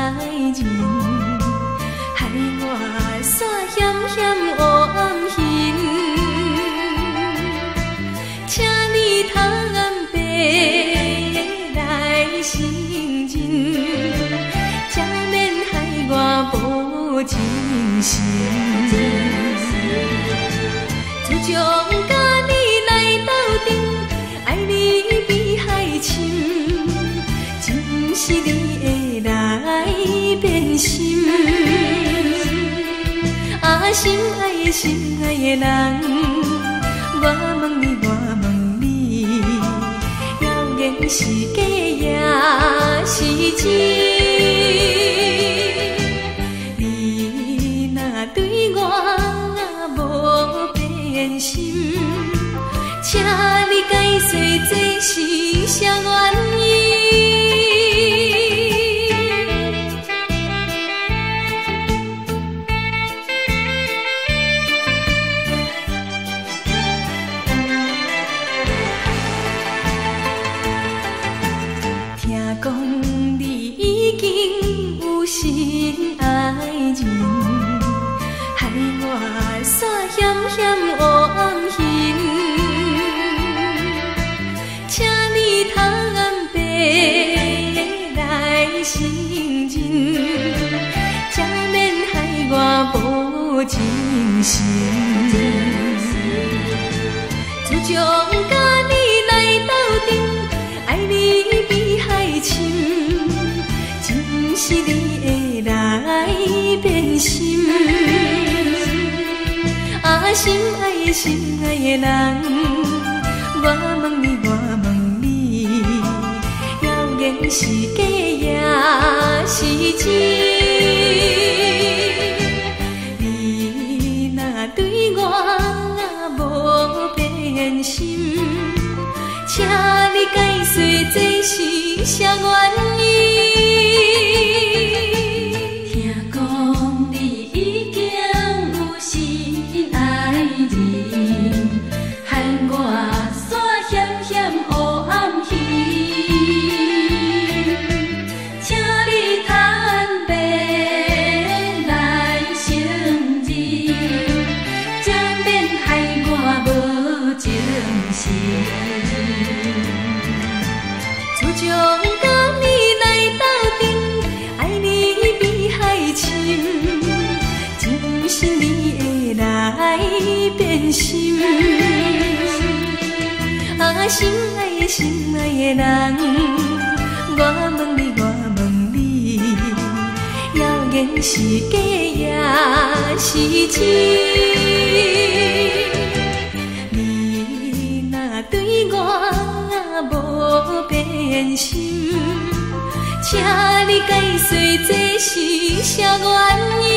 人，害我煞险险黑暗行。请你坦白来承认，才免害我无真心。自从甲你来斗阵，爱你比海深，真是你会来变心。啊，心爱的人，我问你，谣言是假也是真？你若对我无变心，请你解释这是啥原因？听讲你已经有心爱人，害我煞险险黑暗行。请你坦白来承认，才免害我无真心。自从甲你来斗阵，爱你比海深，真是你会来变心。啊，心爱的人，我问你，谣言是假也是真？你若对我无变心，请你解释这是啥原因？听讲你已经有心爱人，害我煞险险黑暗行。请你坦白来承认，才免害我无情心。自从甲你来斗阵，爱你比海深，真是你会来变心。啊，心爱的人，我问你，谣言是假也是真？你若对我无变心，请你解释这是啥原因？